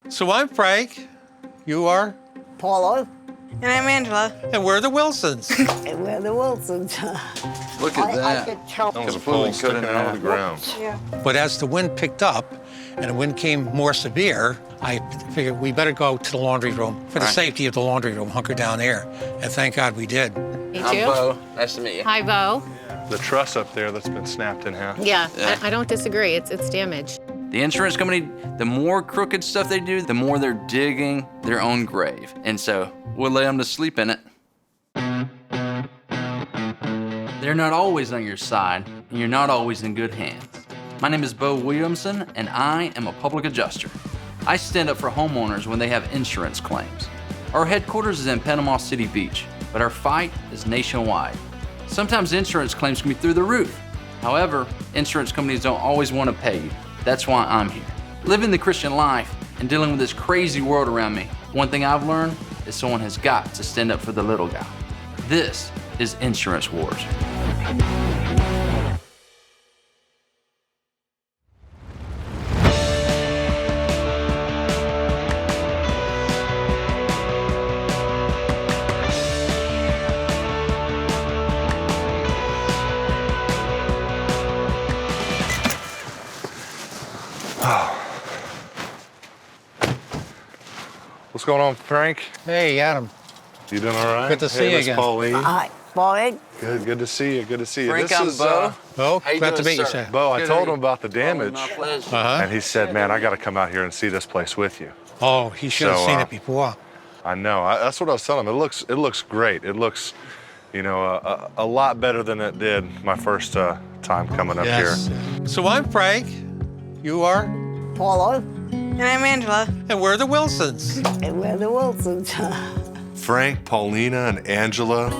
So I'm Frank. You are? Paula, And I'm Angela. And we're the Wilsons. and we're the Wilsons. Look at I that. could tell. That was a Completely pole sticking cut in out of the half. ground. Yeah. But as the wind picked up and the wind came more severe, I figured we better go to the laundry room for the Right. safety of the laundry room, hunker down there. And thank God we did. Meet I'm you. Bo. Nice to meet you. Hi, Bo. The truss up there that's been snapped in half. Yeah, Yeah. I don't disagree. It's damaged. The insurance company, the more crooked stuff they do, the more they're digging their own grave. And so we'll lay them to sleep in it. They're not always on your side, and you're not always in good hands. My name is Bo Williamson, and I am a public adjuster. I stand up for homeowners when they have insurance claims. Our headquarters is in Panama City Beach, but our fight is nationwide. Sometimes insurance claims can be through the roof. However, insurance companies don't always want to pay you. That's why I'm here. Living the Christian life and dealing with this crazy world around me, one thing I've learned is someone has got to stand up for the little guy. This is Insurance Wars. What's going on, Frank? Hey, Adam. You doing all right? Good to see hey, you Miss again. Pauline. Hi, Boyd. Good to see you. Good to see you. Frank, this I'm is Bo. Bo, How you glad to doing, meet you, sir? sir. Bo. I Good, told how him you- about the damage, My pleasure. Uh-huh. and he said, "Man, I got to come out here and see this place with you." Oh, he should have So, seen it before. I know. That's what I was telling him. It looks great. It looks, a lot better than it did my first time coming up Yes. here. So I'm Frank. You are? Paula, And I'm Angela. And we're the Wilsons. and we're the Wilsons. Frank, Paulina, and Angela,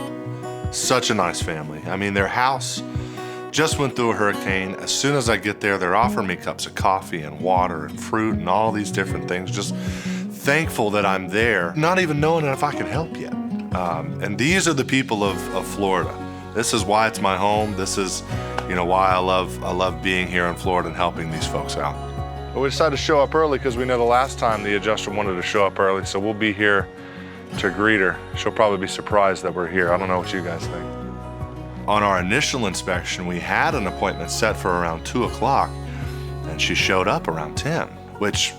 such a nice family. I mean, their house just went through a hurricane. As soon as I get there, they're offering me cups of coffee and water and fruit and all these different things. Just thankful that I'm there, not even knowing if I can help yet. And these are the people of Florida. This is why it's my home. This is, why I love being here in Florida and helping these folks out. But we decided to show up early because we know the last time the adjuster wanted to show up early, so we'll be here to greet her. She'll probably be surprised that we're here. I don't know what you guys think. On our initial inspection, we had an appointment set for around 2 o'clock, and she showed up around 10, which,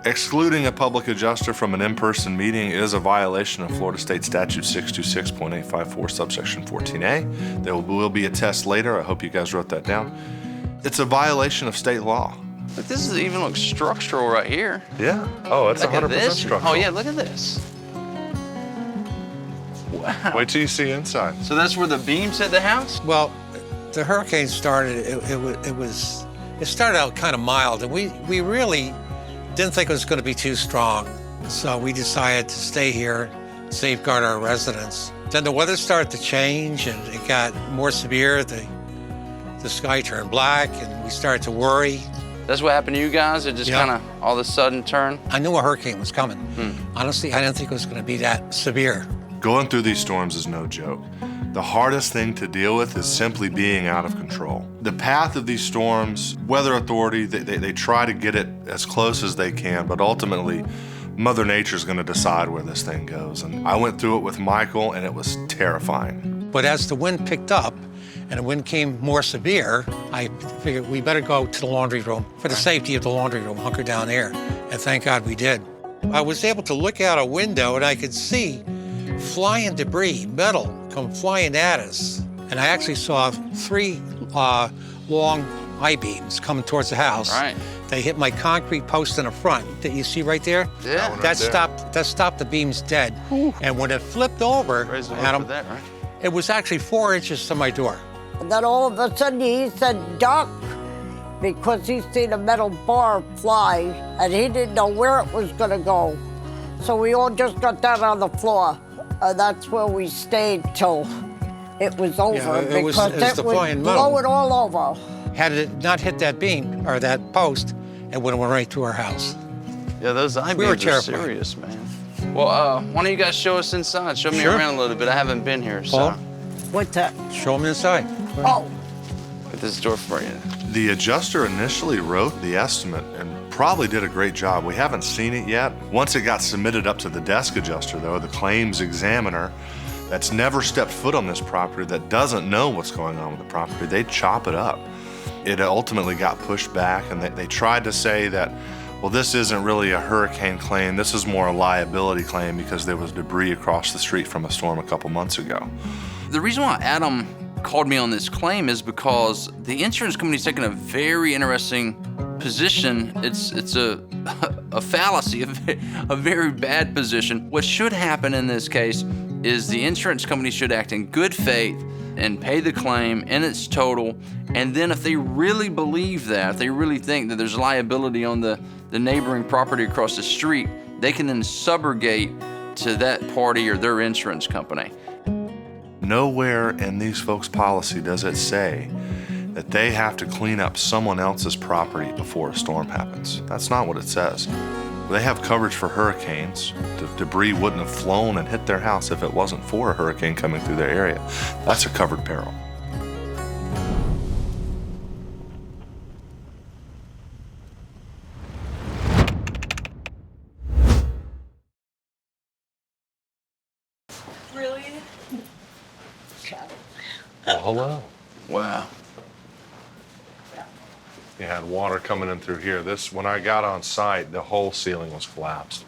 excluding a public adjuster from an in-person meeting, is a violation of Florida State Statute 626.854, subsection 14A. There will be a test later. I hope you guys wrote that down. It's a violation of state law. But this is even looks structural right here. Yeah. Oh, it's Look at 100% this. structural. Oh yeah, look at this. Wow. Wait till you see inside. So that's where the beams hit the house? Well, the hurricane started, it started out kind of mild, and we really didn't think it was going to be too strong. So we decided to stay here, safeguard our residents. Then the weather started to change, and it got more severe. The sky turned black, and we started to worry. That's what happened to you guys? It just Yeah. kind of all of a sudden turned? I knew a hurricane was coming. Honestly, I didn't think it was going to be that severe. Going through these storms is no joke. The hardest thing to deal with is simply being out of control. The path of these storms, Weather Authority, they try to get it as close as they can, but ultimately, Mother Nature's gonna decide where this thing goes. And I went through it with Michael, and it was terrifying. But as the wind picked up and the wind came more severe, I figured we better go to the laundry room for the safety of the laundry room, hunker down there. And thank God we did. I was able to look out a window and I could see flying debris, metal, come flying at us. And I actually saw 3 long I-beams coming towards the house. Right. They hit my concrete post in the front that you see right there. Yeah. one. That there. stopped the beams dead. And when it flipped over, Praise the Lord Adam, for that, right? it was actually 4 inches to my door. And then all of a sudden he said, duck, because he seen a metal bar fly, and he didn't know where it was gonna go. So we all just got down on the floor, and that's where we stayed till it was over, it was because the it would flying metal. blow it all over. Had it not hit that beam or that post, it would have went right through our house. Yeah, those I-beams We were are terrified. serious, man. Well, why don't you guys show us inside? Show me Sure. around a little bit. I haven't been here, so. Paul? What's that? Show them inside. Oh, Get this door for you. The adjuster initially wrote the estimate and probably did a great job. We haven't seen it yet. Once it got submitted up to the desk adjuster, though, the claims examiner that's never stepped foot on this property, that doesn't know what's going on with the property, they chop it up. It ultimately got pushed back, and they tried to say that, well, this isn't really a hurricane claim, this is more a liability claim because there was debris across the street from a storm a couple months ago. The reason why Adam called me on this claim is because the insurance company's taken a very interesting position. It's a fallacy, a very bad position. What should happen in this case is the insurance company should act in good faith and pay the claim in its total. And then if they really believe that, if they really think that there's liability on the neighboring property across the street, they can then subrogate to that party or their insurance company. Nowhere in these folks' policy does it say that they have to clean up someone else's property before a storm happens. That's not what it says. They have coverage for hurricanes. The debris wouldn't have flown and hit their house if it wasn't for a hurricane coming through their area. That's a covered peril. Really? Well, hello. Wow. You had water coming in through here. When I got on site, the whole ceiling was collapsed.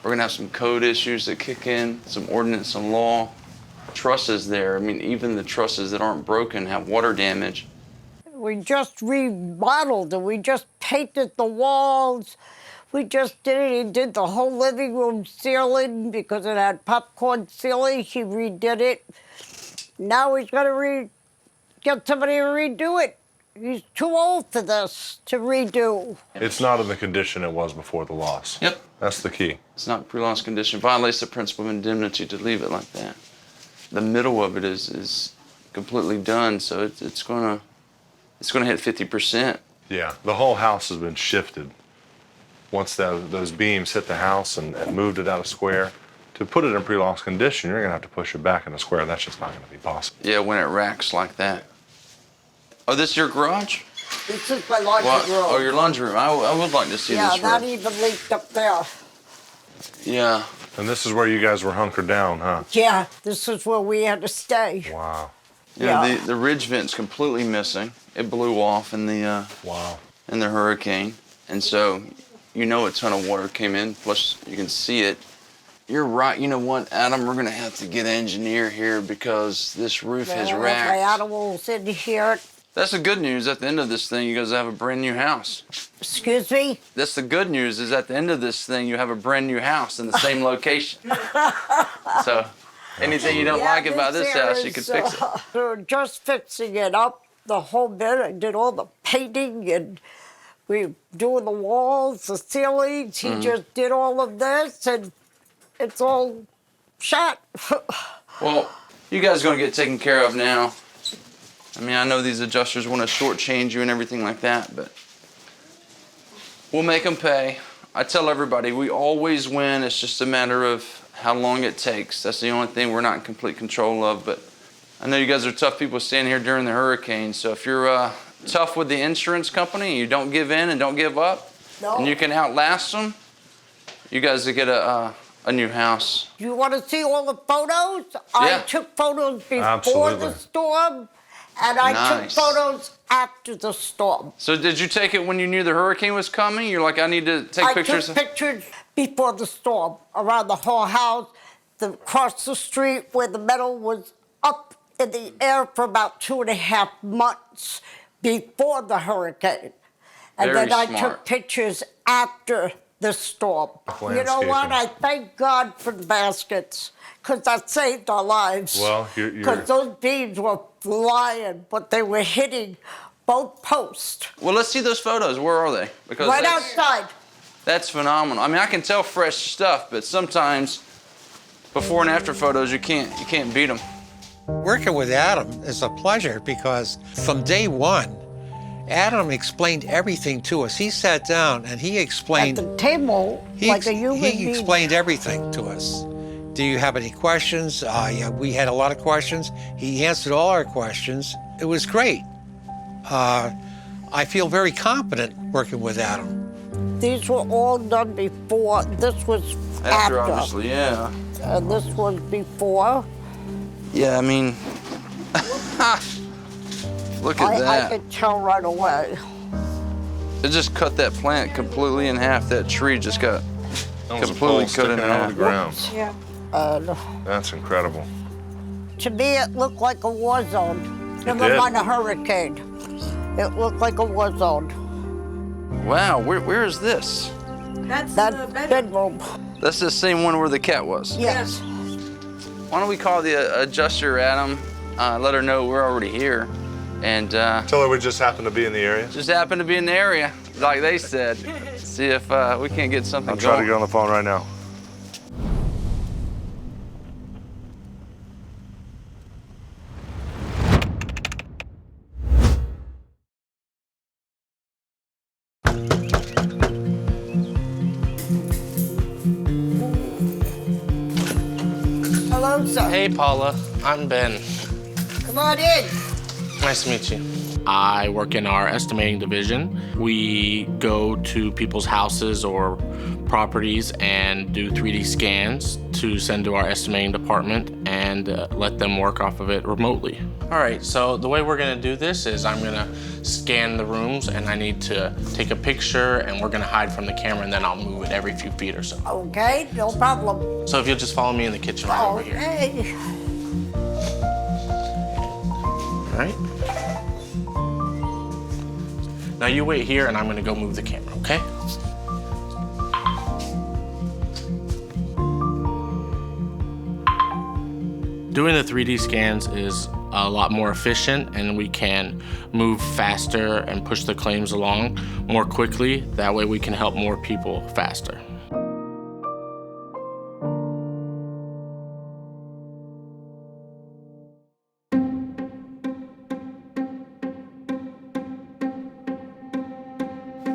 We're gonna have some code issues that kick in, some ordinance, some law. Trusses there, I mean, even the trusses that aren't broken have water damage. We just remodeled and we just painted the walls. We just did it. He did the whole living room ceiling because it had popcorn ceiling. He redid it. Now he's gonna get somebody to redo it. He's too old for this to redo. It's not in the condition it was before the loss. Yep. That's the key. It's not pre-loss condition. Violates the principle of indemnity to leave it like that. The middle of it is completely done, so it's gonna hit 50%. Yeah, the whole house has been shifted. Once those beams hit the house and moved it out of square, to put it in pre-loss condition, you're gonna have to push it back in a square. That's just not gonna be possible. Yeah, when it racks like that. Oh, this is your garage? This is my laundry room. Oh, your laundry room. I would like to see Yeah, this that room. even leaked up there. Yeah. And this is where you guys were hunkered down, huh? Yeah, this is where we had to stay. Wow. Yeah. Yeah. The ridge vent's completely missing. It blew off in the Wow. hurricane, and so you know a ton of water came in. Plus, you can see it. You're right. You know what, Adam? We're gonna have to get an engineer here because this roof has My racked. animals in here. That's the good news. At the end of this thing, you guys have a brand new house. Excuse me? That's the good news. Is at the end of this thing, you have a brand new house in the same location. So, anything you don't like about this house, you can fix it. We're just fixing it up the whole bit. I did all the painting and we doing the walls, the ceilings. He just did all of this and it's all shot. Well, you guys are gonna get taken care of now. I mean, I know these adjusters want to shortchange you and everything like that, but we'll make them pay. I tell everybody, we always win. It's just a matter of how long it takes. That's the only thing we're not in complete control of, but I know you guys are tough people standing here during the hurricane, so if you're tough with the insurance company, you don't give in and don't give up, No. and you can outlast them, you guys will get a new house. You want to see all the photos? I Yeah. took photos before Absolutely. the storm and I Nice. took photos after the storm. So did you take it when you knew the hurricane was coming? You're like, I need to take pictures. I took pictures before the storm around the whole house, across the street where the metal was up in the air for about 2.5 months before the hurricane. And Very then I smart. took pictures after the storm. You know what? Landscaping. I thank God for the baskets because that saved our lives. Well, you're- Because those beams were flying, but they were hitting both posts. Well, let's see those photos. Where are they? Because Right that's, outside. that's phenomenal. I mean, I can tell fresh stuff, but sometimes before and after photos, you can't beat them. Working with Adam is a pleasure because from day one, Adam explained everything to us. He sat down and he At explained the table, like a human he being. explained everything to us. Do you have any questions? Yeah, we had a lot of questions. He answered all our questions. It was great. I feel very confident working with Adam. These were all done before. This was after. obviously, yeah. And this was before. Yeah, I mean, look at I that. could tell right away. It just cut that plant completely in half. That tree just got That was a completely pole cut sticking in out of half. the ground. Yeah. And That's incredible. to me, it looked like a war zone. Never did. mind a hurricane. It looked like a war zone. Wow, where is this? That's That bedroom. That's the same one where the cat was. Yes. Why don't we call the adjuster, Adam, let her know we're already here, and Tell her we just happen to be in the area. just happen to be in the area, like they said. See if we can't get something I'll try to going. get on the phone right now. Hello, sir. Hey, Paula. I'm Ben. Come on in. Nice to meet you. I work in our estimating division. We go to people's houses or properties and do 3D scans to send to our estimating department and let them work off of it remotely. All right, so the way we're gonna do this is I'm gonna scan the rooms and I need to take a picture and we're gonna hide from the camera and then I'll move it every few feet or so. Okay, no problem. So if you'll just follow me in the kitchen right over here. Okay. All right. Now you wait here and I'm gonna go move the camera, okay? Doing the 3D scans is a lot more efficient and we can move faster and push the claims along more quickly. That way we can help more people faster.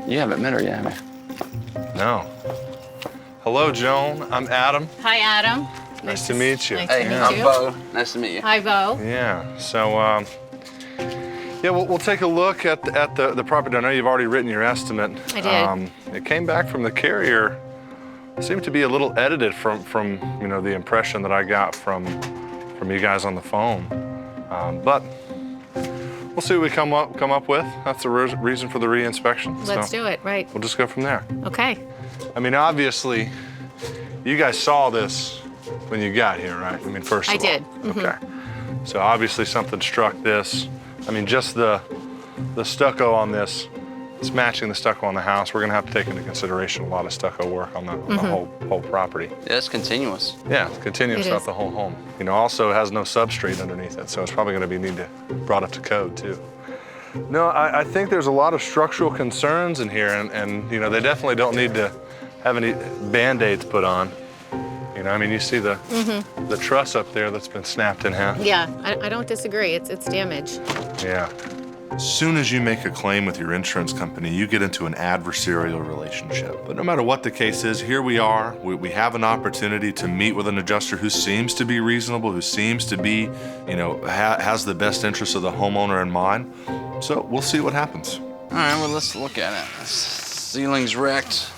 You haven't met her yet, have you? No. Hello, Joan. I'm Adam. Hi, Adam. Nice to meet you. Nice Hey, to meet I'm you. Bo. Nice to meet you. Hi, Bo. Yeah. So, yeah, we'll take a look at the property. I know you've already written your estimate. I did. It came back from the carrier. It seemed to be a little edited from you know the impression that I got from you guys on the phone. But we'll see what we come up with. That's the reason for the reinspection. Let's do it, right. We'll just go from there. Okay. I mean, obviously, you guys saw this when you got here, right? I mean, first of I all. did. Okay. So obviously something struck this. I mean, just the stucco on this, it's matching the stucco on the house. We're gonna have to take into consideration a lot of stucco work on the whole property. Yeah, it's continuous. Yeah, it's continuous It throughout is. the whole home. You know, also it has no substrate underneath it, so it's probably gonna need to be brought up to code too. No, I think there's a lot of structural concerns in here, and you know, they definitely don't need to have any Band-Aids put on. You know, I mean, you see the truss up there that's been snapped in half. Yeah, I don't disagree. It's damage. Yeah. As soon as you make a claim with your insurance company, you get into an adversarial relationship. But no matter what the case is, here we are. We have an opportunity to meet with an adjuster who seems to be reasonable, who seems to be, you know, has the best interests of the homeowner in mind. So we'll see what happens. All right, well, let's look at it. This ceiling's wrecked.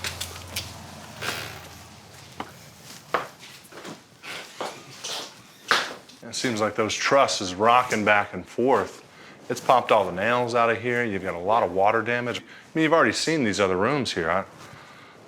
It seems like those trusses rocking back and forth. It's popped all the nails out of here. You've got a lot of water damage. I mean, you've already seen these other rooms here. I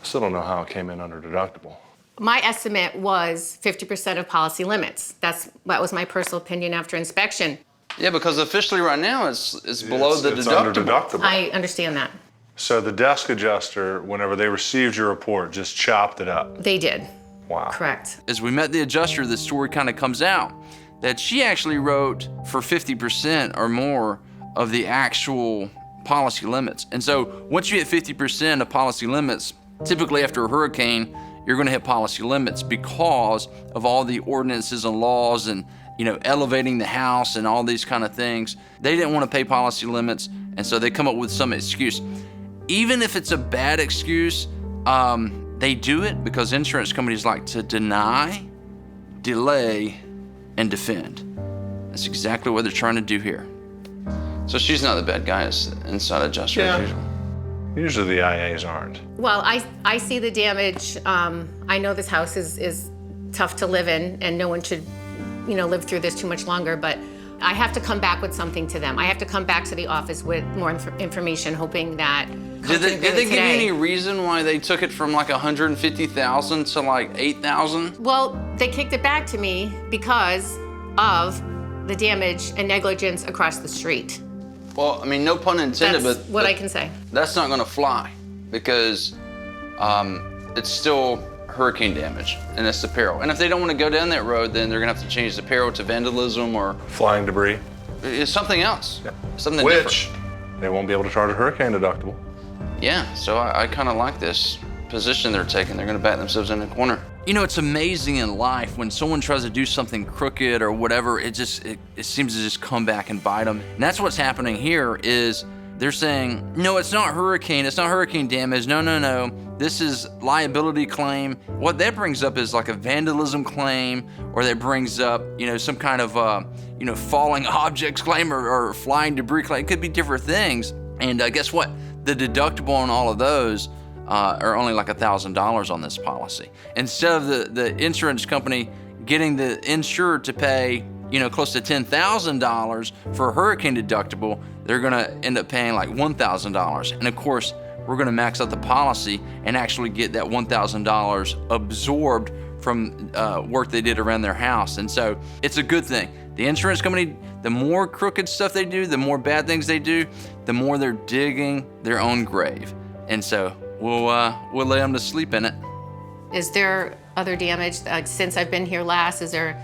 still don't know how it came in under deductible. My estimate was 50% of policy limits. That was my personal opinion after inspection. Yeah, because officially right now it's below the It's deductible. under deductible. I understand that. So the desk adjuster, whenever they received your report, just chopped it up. They did. Wow. Correct. As we met the adjuster, the story kind of comes out that she actually wrote for 50% or more of the actual policy limits. And so once you hit 50% of policy limits, typically after a hurricane, you're gonna hit policy limits because of all the ordinances and laws and, you know, elevating the house and all these kind of things. They didn't want to pay policy limits, and so they come up with some excuse. Even if it's a bad excuse, they do it because insurance companies like to deny, delay, and defend. That's exactly what they're trying to do here. So she's not the bad guy, it's the inside adjuster as usual. Usually the IAs aren't. Well, I see the damage. I know this house is tough to live in, and no one should, live through this too much longer, but I have to come back with something to them. I have to come back to the office with more information, hoping that. Did they give you any reason why they took it from like 150,000 to like 8,000? Well, they kicked it back to me because of the damage and negligence across the street. Well, I mean, no pun intended, That's but what I can say. That's not gonna fly because it's still hurricane damage, and that's the peril. And if they don't want to go down that road, then they're gonna have to change the peril to vandalism or Flying debris. it's something else. Yeah. Something Which different. they won't be able to charge a hurricane deductible. Yeah, so I kind of like this position they're taking. They're gonna back themselves in the corner. It's amazing in life when someone tries to do something crooked or whatever, it seems to just come back and bite them. And that's what's happening here is they're saying, no, it's not hurricane damage, no. This is liability claim. What that brings up is like a vandalism claim, or that brings up, some kind of, falling objects claim or flying debris claim. It could be different things. And guess what? The deductible on all of those are only like $1,000 on this policy. Instead of the insurance company getting the insured to pay, close to $10,000 for a hurricane deductible, they're gonna end up paying like $1,000. And of course, we're gonna max out the policy and actually get that $1,000 absorbed from work they did around their house. And so it's a good thing. The insurance company, the more crooked stuff they do, the more bad things they do, the more they're digging their own grave. And so we'll lay them to sleep in it. Is there other damage since I've been here last? Is there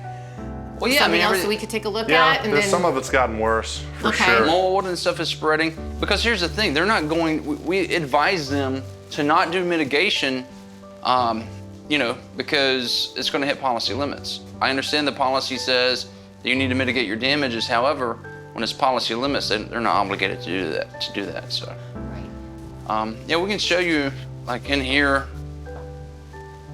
Well, yeah, something else that we could take a look Yeah, at? there's some of it's gotten worse, for Okay. sure. Mold and stuff is spreading. Because here's the thing, they're not going, we advise them to not do mitigation, because it's gonna hit policy limits. I understand the policy says that you need to mitigate your damages. However, when it's policy limits, they're not obligated to do that. So, yeah, we can show you, like in here,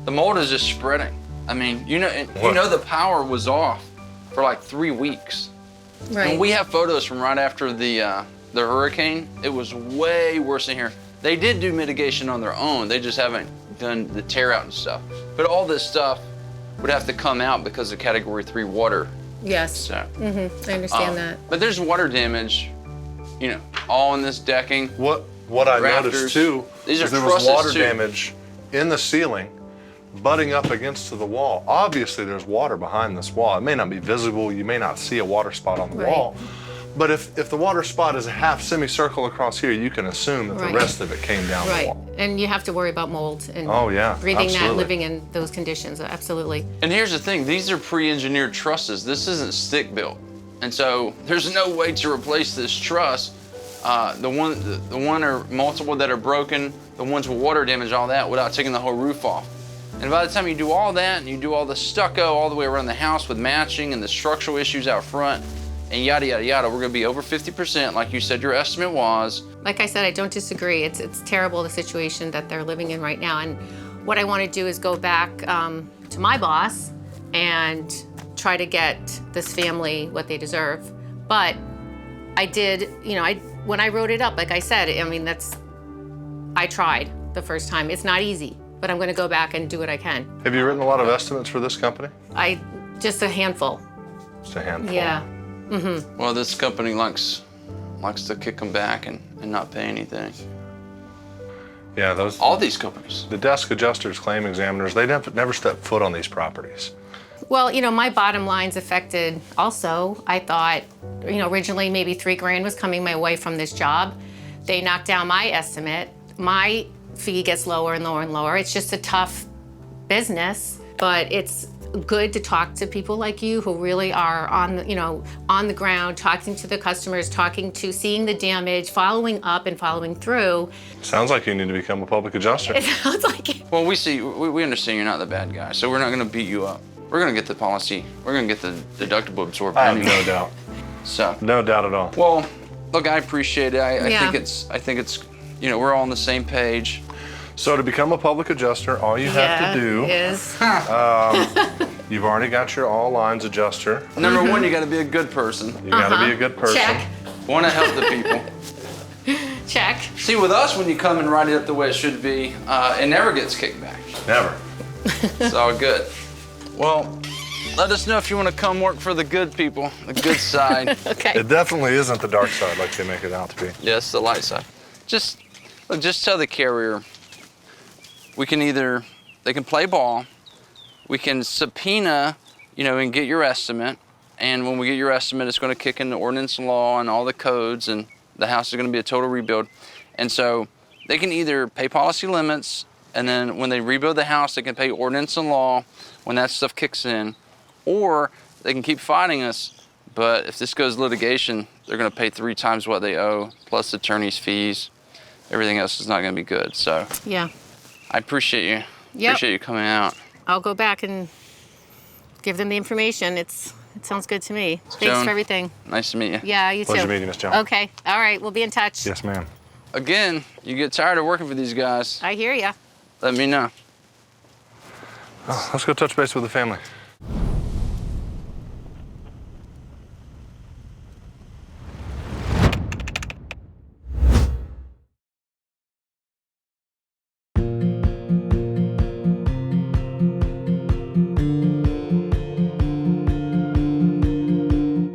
the mold is just spreading. I mean, the power was off for like 3 weeks. Right. And we have photos from right after the hurricane. It was way worse in here. They did do mitigation on their own. They just haven't done the tear out and stuff. But all this stuff would have to come out because of Category 3 water. Yes. So, I understand that. but there's water damage, all in this decking. What I Rafters. noticed too These are is there was trusses, water too. damage in the ceiling, butting up against the wall. Obviously, there's water behind this wall. It may not be visible. You may not see a water spot on the Right. wall. But if the water spot is a half semicircle across here, you can assume that Right. the rest of it came down the Right. wall. And you have to worry about mold and Oh, yeah, breathing that, absolutely. living in those conditions. Absolutely. And here's the thing, these are pre-engineered trusses. This isn't stick built. And so there's no way to replace this truss. The one or multiple that are broken, the ones with water damage, all that, without taking the whole roof off. And by the time you do all that, and you do all the stucco all the way around the house with matching and the structural issues out front, and yada, yada, yada, we're gonna be over 50%, like you said your estimate was. Like I said, I don't disagree. It's terrible, the situation that they're living in right now. And what I want to do is go back to my boss and try to get this family what they deserve. But I did, when I wrote it up, like I said, I tried the first time. It's not easy, but I'm going to go back and do what I can. Have you written a lot of estimates for this company? Just a handful. Just a handful. Yeah. Well, this company likes to kick them back and not pay anything. Yeah, those. All these companies. The desk adjusters, claim examiners, they never step foot on these properties. Well, my bottom line's affected also. I thought, originally maybe $3,000 was coming my way from this job. They knocked down my estimate. My fee gets lower and lower and lower. It's just a tough business, but it's good to talk to people like you who really are on the ground, talking to the customers, seeing the damage, following up and following through. Sounds like you need to become a public adjuster. It sounds like it. Well, we understand you're not the bad guy, so we're not going to beat you up. We're going to get the policy. We're going to get the deductible absorbed. I have anyway. no doubt. So, No doubt at all. well, look, I appreciate it. I Yeah. think it's, we're all on the same page. So to become a public adjuster, all you have to do, is you've already got your all lines adjuster. Number one, you got to be a good person. You got to be a good person. check. Want to help the people. Check. See, with us, when you come and write it up the way it should be, it never gets kicked back. Never. It's all good. Well, let us know if you want to come work for the good people, the good side. Okay. It definitely isn't the dark side like they make it out to be. Yes, the light side. Just tell the carrier, they can play ball, we can subpoena, and get your estimate. And when we get your estimate, it's going to kick in the ordinance law and all the codes, and the house is going to be a total rebuild. And so they can either pay policy limits, and then when they rebuild the house, they can pay ordinance and law when that stuff kicks in, or they can keep fighting us. But if this goes litigation, they're going to pay 3 times what they owe, plus attorney's fees. Everything else is not going to be good. So Yeah. I appreciate you. Yep. Appreciate you coming out. I'll go back and give them the information. It sounds good to me. Thanks Joan. for everything. Nice to meet you. Yeah, you too. Pleasure meeting you, Miss Jones. Okay. All right. We'll be in touch. Yes, ma'am. Again, you get tired of working for these guys, I hear ya. let me know. Oh, let's go touch base with the family.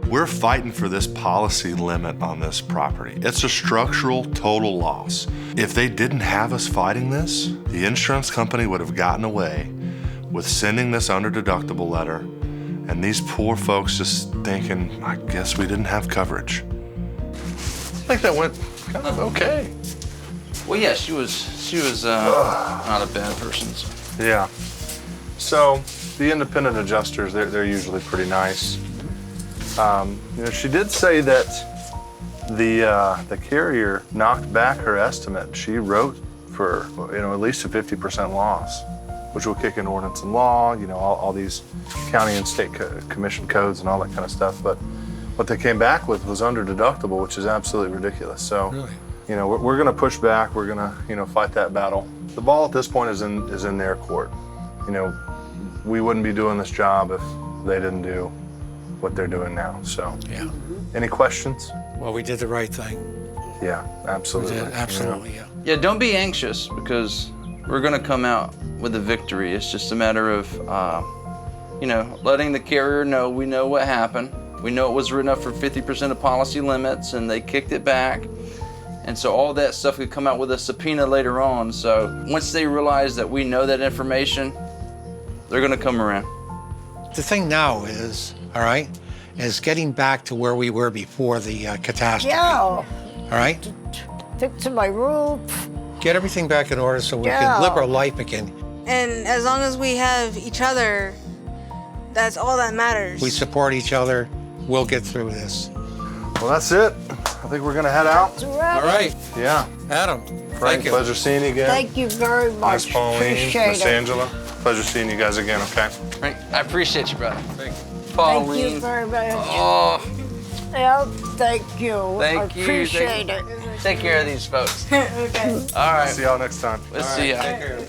We're fighting for this policy limit on this property. It's a structural total loss. If they didn't have us fighting this, the insurance company would have gotten away with sending this under deductible letter, and these poor folks just thinking, I guess we didn't have coverage. I think that went kind of okay. Well, yeah, she was not a bad person. So. Yeah. So the independent adjusters, they're usually pretty nice. She did say that the carrier knocked back her estimate. She wrote for at least a 50% loss, which will kick in ordinance and law, all these county and state commission codes and all that kind of stuff. But what they came back with was under deductible, which is absolutely ridiculous. So, Really? we're going to push back. We're going to fight that battle. The ball at this point is in their court. We wouldn't be doing this job if they didn't do what they're doing now. So, Yeah. any questions? Well, we did the right thing. Yeah, We absolutely. did, absolutely, yeah. Yeah, don't be anxious because we're gonna come out with a victory. It's just a matter of, letting the carrier know we know what happened. We know it was written up for 50% of policy limits and they kicked it back. And so all that stuff could come out with a subpoena later on. So once they realize that we know that information, they're gonna come around. The thing now is, all right, is getting back to where we were before the catastrophe. Yeah, All right? fixing my roof. Get everything back in order so we Yeah. can live our life again. And as long as we have each other, that's all that matters. We support each other. We'll get through this. Well, that's it. I think we're going to head out. All right, Yeah. Adam, Frank, thank you. pleasure seeing you again. Thank you very much. Miss Pauline, Appreciate Miss it. Angela, pleasure seeing you guys again, okay? Right? I appreciate you, brother. Thank you. Thank Pauline. you very much. Oh, Yeah, thank you. Thank I you. appreciate it. take care of these folks. Okay. All right. See y'all next time. Let's see ya. Take care.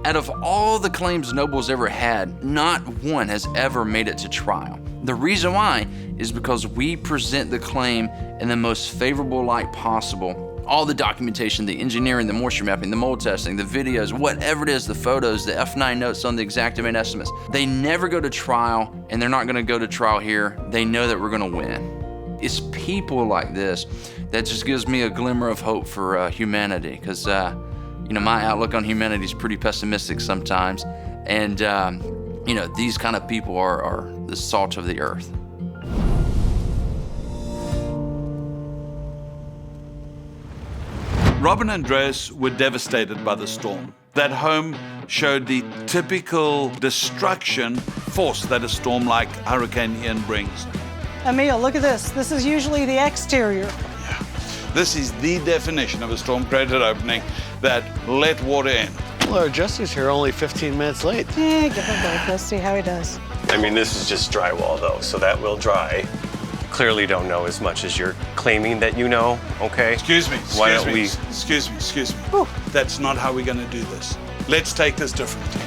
Out of all the claims Noble's ever had, not one has ever made it to trial. The reason why is because we present the claim in the most favorable light possible. All the documentation, the engineering, the moisture mapping, the mold testing, the videos, whatever it is, the photos, the F9 notes on the exact domain estimates. They never go to trial, and they're not gonna go to trial here. They know that we're gonna win. It's people like this that just gives me a glimmer of hope for humanity, because my outlook on humanity is pretty pessimistic sometimes, and these kind of people are the salt of the earth. Rob and Andreas were devastated by the storm. That home showed the typical destruction force that a storm like Hurricane Ian brings. Emil, look at this. This is usually the exterior. This is the definition of a storm-created opening that let water in. Well, our adjuster's here only 15 minutes late. Give him a break. Let's see how he does. I mean, this is just drywall, though, so that will dry. Clearly don't know as much as you're claiming that you know, okay? Excuse me, Why excuse don't me, we- excuse me. That's not how we're gonna do this. Let's take this differently.